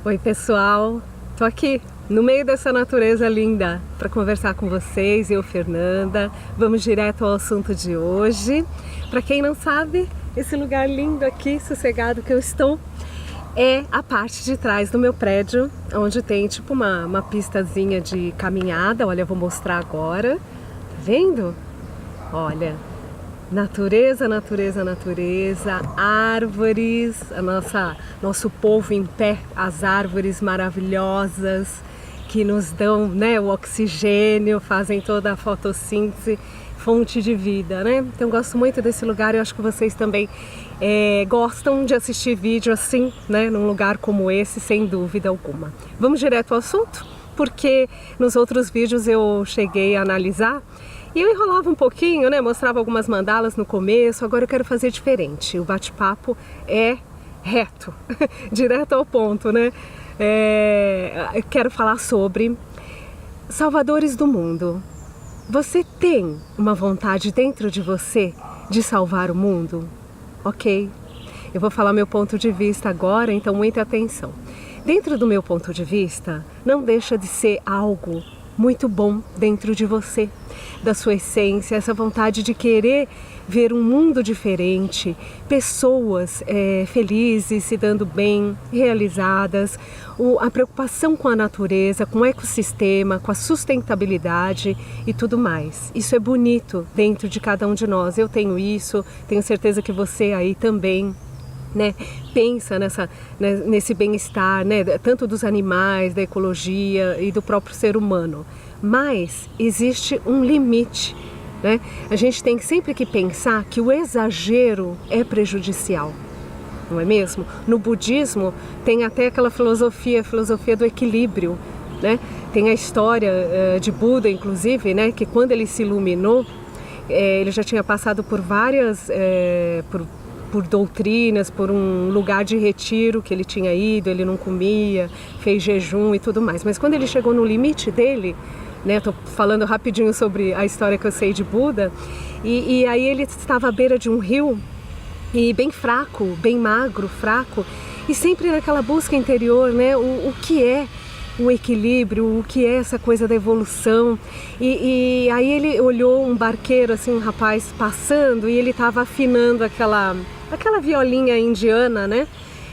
Oi pessoal, tô aqui no meio dessa natureza linda para conversar com vocês, eu, Fernanda. Vamos direto ao assunto de hoje. Para quem não sabe, esse lugar lindo aqui, sossegado que eu estou, é a parte de trás do meu prédio, onde tem tipo uma pistazinha de caminhada. Olha, eu vou mostrar agora, tá vendo? Olha, natureza, natureza, natureza, árvores, nosso povo em pé, as árvores maravilhosas que nos dão, né, o oxigênio, fazem toda a fotossíntese, fonte de vida, né? Então gosto muito desse lugar. Eu acho que vocês também gostam de assistir vídeo assim, né, num lugar como esse, sem dúvida alguma. Vamos direto ao assunto, porque nos outros vídeos eu cheguei a analisar e eu enrolava um pouquinho, né? Mostrava algumas mandalas no começo. Agora eu quero fazer diferente. O bate-papo é reto, direto ao ponto, né? Eu quero falar sobre salvadores do mundo. Você tem uma vontade dentro de você de salvar o mundo? Ok? Eu vou falar meu ponto de vista agora, então muita atenção. Dentro do meu ponto de vista, não deixa de ser algo muito bom dentro de você, da sua essência, essa vontade de querer ver um mundo diferente, pessoas felizes, se dando bem, realizadas, a preocupação com a natureza, com o ecossistema, com a sustentabilidade e tudo mais. Isso é bonito dentro de cada um de nós. Eu tenho isso, tenho certeza que você aí também, né, pensa nesse bem-estar, né, tanto dos animais, da ecologia e do próprio ser humano. Mas existe um limite, né? A gente tem sempre que pensar que o exagero é prejudicial, não é mesmo? No budismo tem até aquela filosofia do equilíbrio, né? Tem a história de Buda, inclusive, né, que quando ele se iluminou, ele já tinha passado por várias por doutrinas, por um lugar de retiro que ele tinha ido, ele não comia, fez jejum e tudo mais. Mas quando ele chegou no limite dele, né, estou falando rapidinho sobre a história que eu sei de Buda, e aí ele estava à beira de um rio, e bem fraco, bem magro, fraco, e sempre naquela busca interior, né, o que é o equilíbrio, o que é essa coisa da evolução. E aí ele olhou um barqueiro, assim, um rapaz passando, e ele estava afinando aquela violinha indiana, né?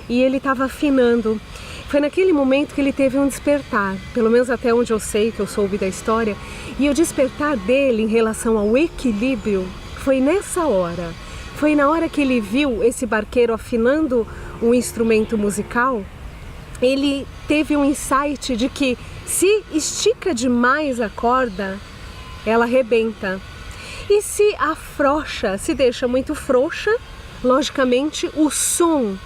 E ele estava afinando. Foi naquele momento que ele teve um despertar, pelo menos até onde eu sei, que eu soube da história. E o despertar dele em relação ao equilíbrio foi nessa hora. Foi na hora que ele viu esse barqueiro afinando um instrumento musical. Ele teve um insight de que se estica demais a corda, ela arrebenta. E se afrouxa, se deixa muito frouxa, logicamente o som,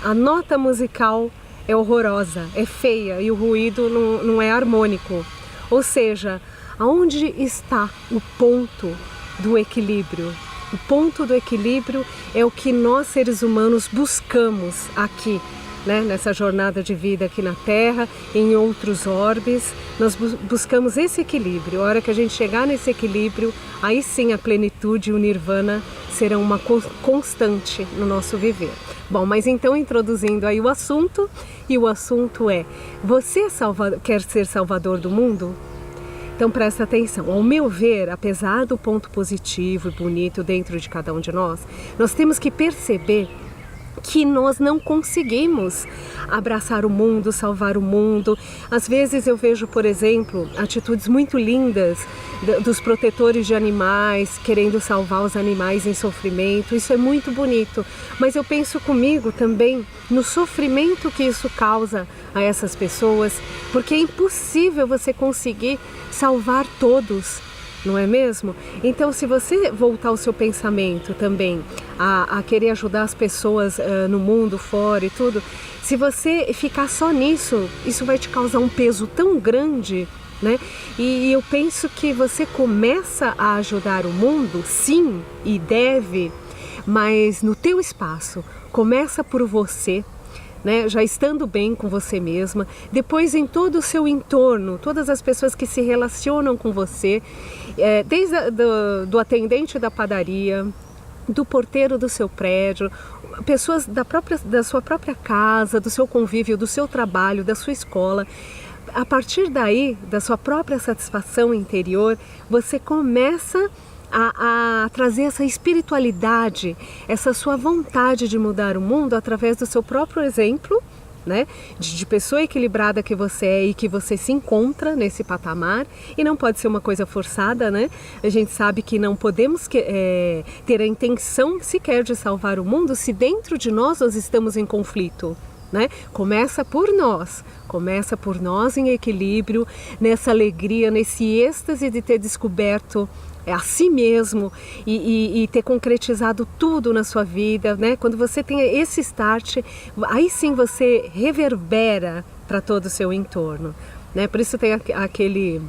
a nota musical é horrorosa, é feia e o ruído não é harmônico. Ou seja, aonde está o ponto do equilíbrio? O ponto do equilíbrio é o que nós seres humanos buscamos aqui, né, nessa jornada de vida aqui na Terra, em outros orbes. Nós buscamos esse equilíbrio. A hora que a gente chegar nesse equilíbrio, aí sim a plenitude e o nirvana serão uma constante no nosso viver. Bom, mas então introduzindo aí o assunto, e o assunto é: você quer ser salvador do mundo? Então presta atenção. Ao meu ver, apesar do ponto positivo e bonito dentro de cada um de nós temos que perceber que nós não conseguimos abraçar o mundo, salvar o mundo. Às vezes eu vejo, por exemplo, atitudes muito lindas dos protetores de animais, querendo salvar os animais em sofrimento. Isso é muito bonito, mas eu penso comigo também no sofrimento que isso causa a essas pessoas, porque é impossível você conseguir salvar todos, não é mesmo? Então, se você voltar o seu pensamento também a querer ajudar as pessoas no mundo fora e tudo, se você ficar só nisso, isso vai te causar um peso tão grande, né? E eu penso que você começa a ajudar o mundo, sim, e deve, mas no teu espaço. Começa por você, né, já estando bem com você mesma, depois em todo o seu entorno, todas as pessoas que se relacionam com você, desde do atendente da padaria, do porteiro do seu prédio, pessoas da sua própria casa, do seu convívio, do seu trabalho, da sua escola. A partir daí, da sua própria satisfação interior, você começa a trazer essa espiritualidade, essa sua vontade de mudar o mundo através do seu próprio exemplo, né? De pessoa equilibrada que você é e que você se encontra nesse patamar, e não pode ser uma coisa forçada, né? A gente sabe que não podemos ter a intenção sequer de salvar o mundo se dentro de nós estamos em conflito, né? Começa por nós em equilíbrio, nessa alegria, nesse êxtase de ter descoberto a si mesmo e ter concretizado tudo na sua vida, né? Quando você tem esse start, aí sim você reverbera para todo o seu entorno, né? Por isso tem aquele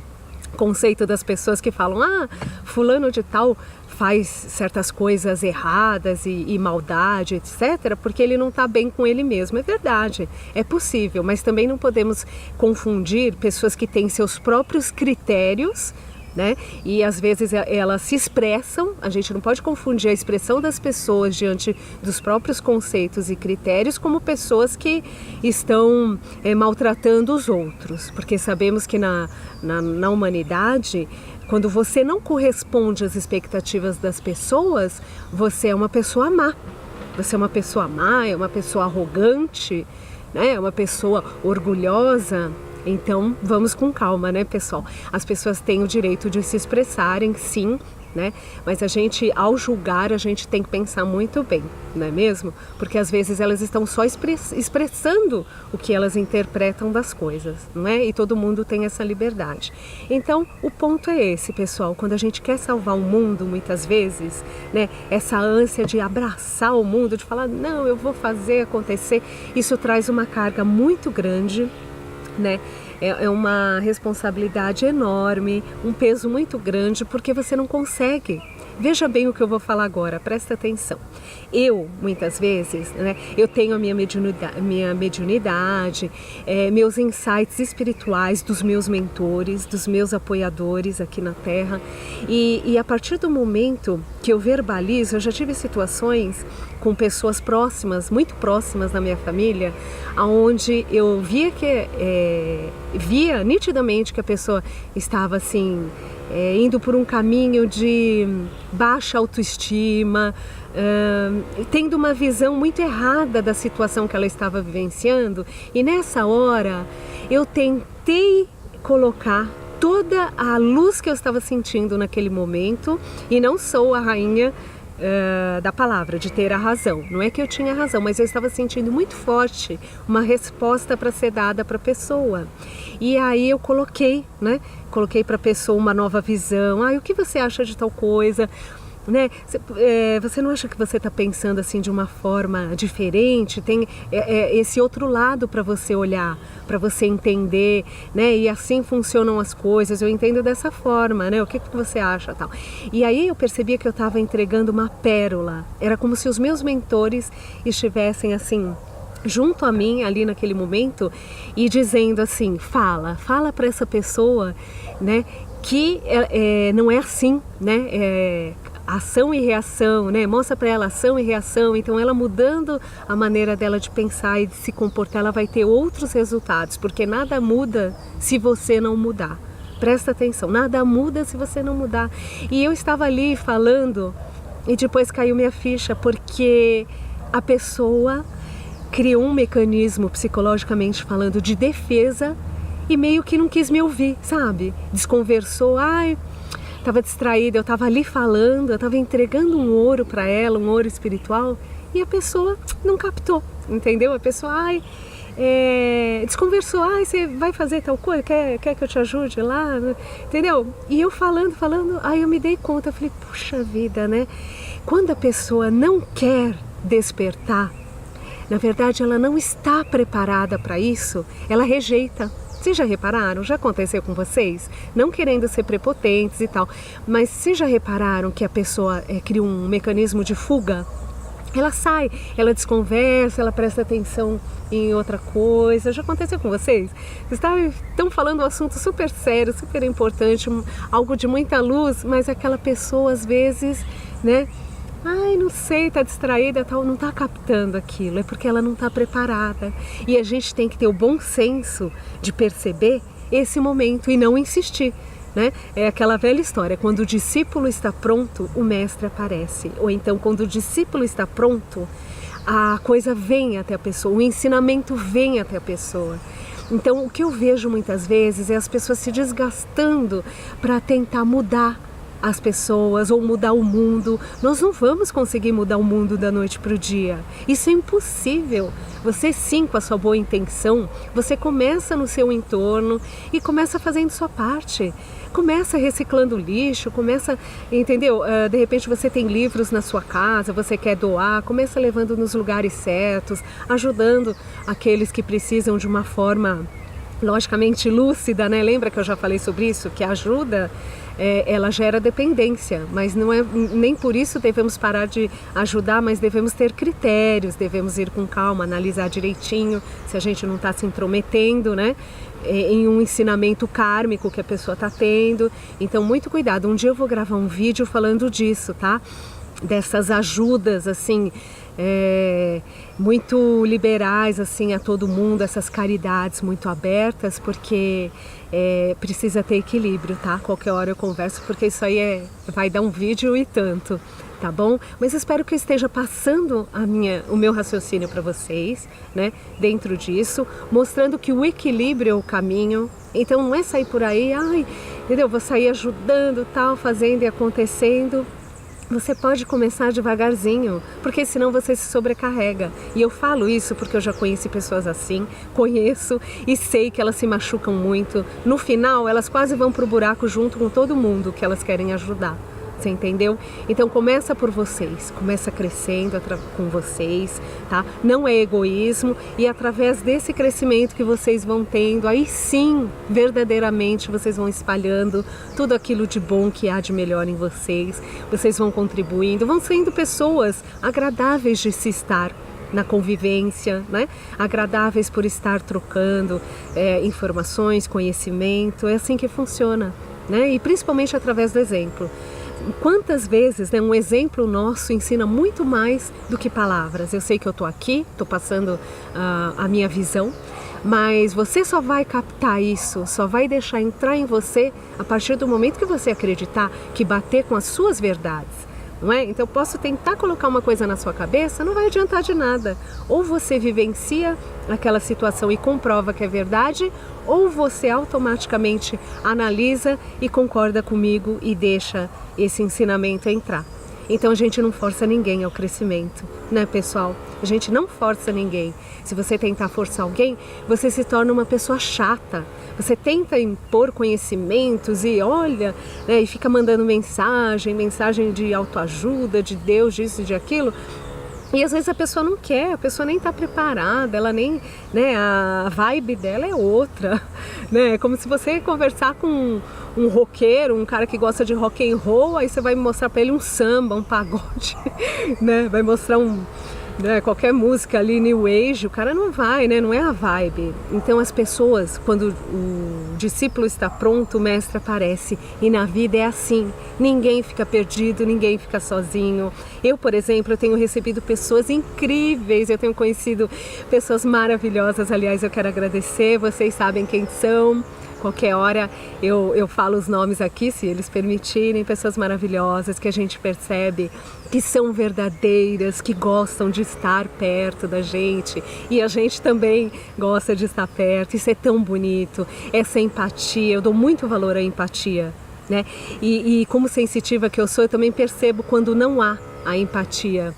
conceito das pessoas que falam, fulano de tal faz certas coisas erradas e maldade, etc., porque ele não está bem com ele mesmo. É verdade, é possível, mas também não podemos confundir pessoas que têm seus próprios critérios, né? E às vezes elas se expressam, a gente não pode confundir a expressão das pessoas diante dos próprios conceitos e critérios como pessoas que estão maltratando os outros, porque sabemos que na humanidade, quando você não corresponde às expectativas das pessoas, você é uma pessoa má. Você é uma pessoa má, é uma pessoa arrogante, né? É uma pessoa orgulhosa. Então, vamos com calma, né, pessoal? As pessoas têm o direito de se expressarem, sim, né? Mas a gente, ao julgar, a gente tem que pensar muito bem, não é mesmo? Porque às vezes elas estão só expressando o que elas interpretam das coisas, não é? E todo mundo tem essa liberdade. Então, o ponto é esse, pessoal. Quando a gente quer salvar o mundo, muitas vezes, né? Essa ânsia de abraçar o mundo, de falar, não, eu vou fazer acontecer, isso traz uma carga muito grande, né? É uma responsabilidade enorme, um peso muito grande, porque você não consegue. Veja bem o que eu vou falar agora, presta atenção. Eu, muitas vezes, né, eu tenho a minha mediunidade, meus insights espirituais dos meus mentores, dos meus apoiadores aqui na Terra, e a partir do momento que eu verbalizo, eu já tive situações com pessoas próximas, muito próximas da minha família, onde eu via nitidamente que a pessoa estava assim, indo por um caminho de baixa autoestima, tendo uma visão muito errada da situação que ela estava vivenciando, e nessa hora eu tentei colocar toda a luz que eu estava sentindo naquele momento, e não sou a rainha da palavra, de ter a razão. Não é que eu tinha razão, mas eu estava sentindo muito forte uma resposta para ser dada para a pessoa. E aí eu coloquei, né? Coloquei para a pessoa uma nova visão. O que você acha de tal coisa? Né? Você não acha que você está pensando assim de uma forma diferente? Tem esse outro lado para você olhar, para você entender, né? E assim funcionam as coisas. Eu entendo dessa forma, né? O que você acha, tal? E aí eu percebia que eu estava entregando uma pérola. Era como se os meus mentores estivessem assim junto a mim ali naquele momento e dizendo assim, fala para essa pessoa, né? Que não é assim, né? Ação e reação, né? Mostra para ela ação e reação, então ela mudando a maneira dela de pensar e de se comportar, ela vai ter outros resultados, porque nada muda se você não mudar. Presta atenção, nada muda se você não mudar. E eu estava ali falando e depois caiu minha ficha, porque a pessoa criou um mecanismo, psicologicamente falando, de defesa e meio que não quis me ouvir, sabe? Desconversou, estava distraída, eu estava ali falando, eu estava entregando um ouro para ela, um ouro espiritual, e a pessoa não captou, entendeu? A pessoa, desconversou, você vai fazer tal coisa, quer que eu te ajude lá, entendeu? E eu falando, aí eu me dei conta, eu falei, puxa vida, né? Quando a pessoa não quer despertar, na verdade ela não está preparada para isso, ela rejeita. Vocês já repararam? Já aconteceu com vocês? Não querendo ser prepotentes e tal, mas vocês já repararam que a pessoa cria um mecanismo de fuga? Ela sai, ela desconversa, ela presta atenção em outra coisa. Já aconteceu com vocês? Vocês estão falando um assunto super sério, super importante, algo de muita luz, mas aquela pessoa às vezes, né, Ai, não sei, tá distraída, tal, não tá captando aquilo, é porque ela não tá preparada. E a gente tem que ter o bom senso de perceber esse momento e não insistir, né? É aquela velha história, quando o discípulo está pronto, o mestre aparece. Ou então, quando o discípulo está pronto, a coisa vem até a pessoa, o ensinamento vem até a pessoa. Então, o que eu vejo muitas vezes é as pessoas se desgastando para tentar mudar as pessoas ou mudar o mundo. Nós não vamos conseguir mudar o mundo da noite para o dia. Isso é impossível. Você sim, com a sua boa intenção, você começa no seu entorno e começa fazendo sua parte. Começa reciclando lixo, começa, entendeu? De repente você tem livros na sua casa, você quer doar, começa levando nos lugares certos, ajudando aqueles que precisam de uma forma logicamente lúcida, né? Lembra que eu já falei sobre isso? Que a ajuda, ela gera dependência, mas não é, nem por isso devemos parar de ajudar, mas devemos ter critérios, devemos ir com calma, analisar direitinho se a gente não está se intrometendo, né? Em um ensinamento kármico que a pessoa está tendo. Então, muito cuidado. Um dia eu vou gravar um vídeo falando disso, tá? Dessas ajudas, assim, muito liberais, assim, a todo mundo, essas caridades muito abertas, porque precisa ter equilíbrio, tá? Qualquer hora eu converso, porque isso aí vai dar um vídeo e tanto, tá bom? Mas espero que eu esteja passando o meu raciocínio para vocês, né? Dentro disso, mostrando que o equilíbrio é o caminho. Então não é sair por aí, entendeu? Vou sair ajudando, tal, fazendo e acontecendo. Você pode começar devagarzinho, porque senão você se sobrecarrega. E eu falo isso porque eu já conheci pessoas assim, conheço e sei que elas se machucam muito. No final, elas quase vão pro buraco junto com todo mundo que elas querem ajudar. Você entendeu? Então começa por vocês, começa crescendo com vocês, tá? Não é egoísmo, e através desse crescimento que vocês vão tendo, aí sim, verdadeiramente vocês vão espalhando tudo aquilo de bom que há de melhor em vocês, vocês vão contribuindo, vão sendo pessoas agradáveis de se estar na convivência, né? Agradáveis por estar trocando informações, conhecimento, é assim que funciona, né? E principalmente através do exemplo. Quantas vezes, né, um exemplo nosso ensina muito mais do que palavras. Eu sei que eu estou aqui, estou passando a minha visão, mas você só vai captar isso, só vai deixar entrar em você a partir do momento que você acreditar, que bater com as suas verdades. Não é? Então eu posso tentar colocar uma coisa na sua cabeça, não vai adiantar de nada. Ou você vivencia aquela situação e comprova que é verdade, ou você automaticamente analisa e concorda comigo e deixa esse ensinamento entrar. Então a gente não força ninguém ao crescimento, né, pessoal? A gente não força ninguém. Se você tentar forçar alguém, você se torna uma pessoa chata. Você tenta impor conhecimentos e olha, né, e fica mandando mensagem de autoajuda, de Deus, disso, de aquilo. E às vezes a pessoa não quer, a pessoa nem está preparada, ela nem, né, a vibe dela é outra, né? É como se você conversar com um roqueiro, um cara que gosta de rock and roll, aí você vai mostrar para ele um samba, um pagode, né? Vai mostrar qualquer música ali, New Age, o cara não vai, né? Não é a vibe. Então as pessoas, quando o discípulo está pronto, o mestre aparece. E na vida é assim, ninguém fica perdido, ninguém fica sozinho. Eu, por exemplo, eu tenho recebido pessoas incríveis, eu tenho conhecido pessoas maravilhosas, aliás, eu quero agradecer, vocês sabem quem são. Qualquer hora eu falo os nomes aqui, se eles permitirem, pessoas maravilhosas que a gente percebe que são verdadeiras, que gostam de estar perto da gente e a gente também gosta de estar perto. Isso é tão bonito, essa empatia, eu dou muito valor à empatia, né? E como sensitiva que eu sou, eu também percebo quando não há a empatia,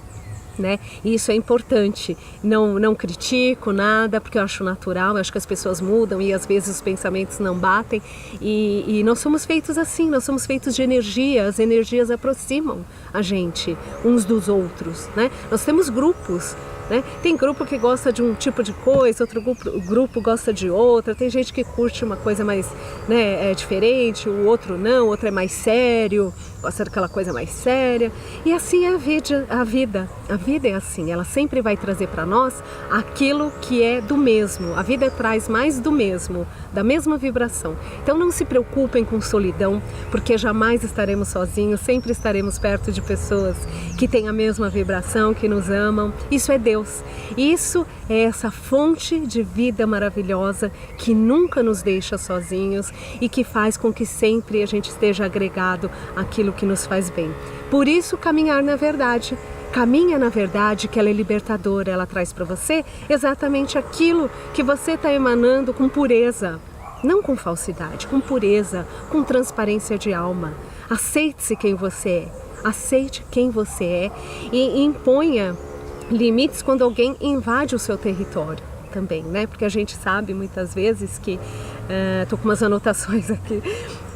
né? E isso é importante, não critico nada, porque eu acho natural, eu acho que as pessoas mudam e às vezes os pensamentos não batem e nós somos feitos assim, nós somos feitos de energia, as energias aproximam a gente uns dos outros, né? Nós temos grupos, né? Tem grupo que gosta de um tipo de coisa, outro grupo gosta de outra, tem gente que curte uma coisa mais, né, diferente, o outro não, o outro é mais sério, gosta daquela coisa mais séria. E assim é a vida. A vida é assim, ela sempre vai trazer para nós aquilo que é do mesmo. A vida traz mais do mesmo, da mesma vibração. Então não se preocupem com solidão, porque jamais estaremos sozinhos, sempre estaremos perto de pessoas que têm a mesma vibração, que nos amam. Isso é Deus. Isso é essa fonte de vida maravilhosa que nunca nos deixa sozinhos e que faz com que sempre a gente esteja agregado àquilo que nos faz bem. Por isso, caminhar na verdade. Caminha na verdade, que ela é libertadora, ela traz para você exatamente aquilo que você está emanando com pureza. Não com falsidade, com pureza, com transparência de alma. Aceite-se quem você é, aceite quem você é e imponha limites quando alguém invade o seu território também, né? Porque a gente sabe muitas vezes que, tô com umas anotações aqui,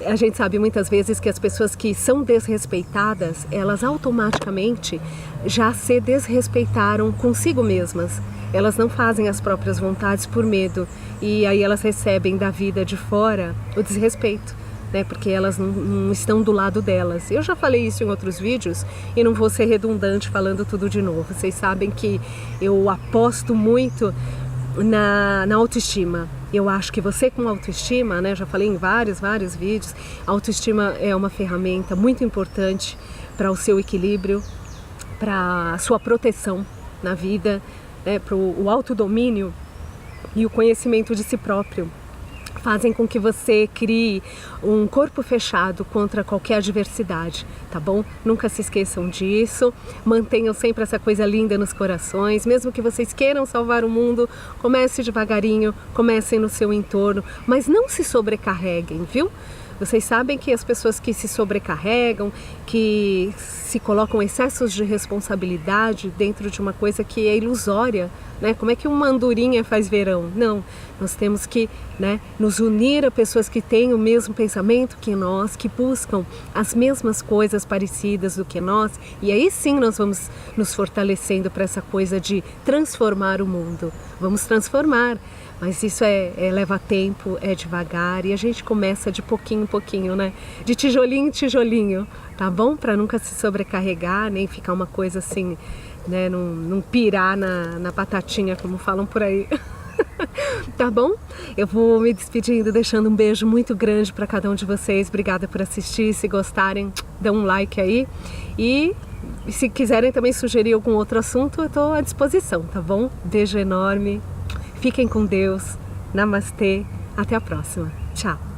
a gente sabe muitas vezes que as pessoas que são desrespeitadas, elas automaticamente já se desrespeitaram consigo mesmas. Elas não fazem as próprias vontades por medo e aí elas recebem da vida de fora o desrespeito, né? Porque elas não estão do lado delas. Eu já falei isso em outros vídeos e não vou ser redundante falando tudo de novo. Vocês sabem que eu aposto muito na autoestima. Eu acho que você com autoestima, né? Já falei em vários vídeos, a autoestima é uma ferramenta muito importante para o seu equilíbrio, para a sua proteção na vida, né? Para o autodomínio e o conhecimento de si próprio. Fazem com que você crie um corpo fechado contra qualquer adversidade, tá bom? Nunca se esqueçam disso, mantenham sempre essa coisa linda nos corações, mesmo que vocês queiram salvar o mundo, comece devagarinho, comecem no seu entorno, mas não se sobrecarreguem, viu? Vocês sabem que as pessoas que se sobrecarregam, que se colocam excessos de responsabilidade dentro de uma coisa que é ilusória, né? Como é que uma andorinha faz verão? Não, nós temos que, né, nos unir a pessoas que têm o mesmo pensamento que nós, que buscam as mesmas coisas parecidas do que nós, e aí sim nós vamos nos fortalecendo para essa coisa de transformar o mundo. Vamos transformar. Mas isso leva tempo, é devagar e a gente começa de pouquinho em pouquinho, né? De tijolinho em tijolinho, tá bom? Para nunca se sobrecarregar, nem ficar uma coisa assim, né? Não pirar na batatinha, como falam por aí. Tá bom? Eu vou me despedindo, deixando um beijo muito grande para cada um de vocês. Obrigada por assistir. Se gostarem, dê um like aí. E se quiserem também sugerir algum outro assunto, eu estou à disposição, tá bom? Beijo enorme. Fiquem com Deus. Namastê. Até a próxima. Tchau.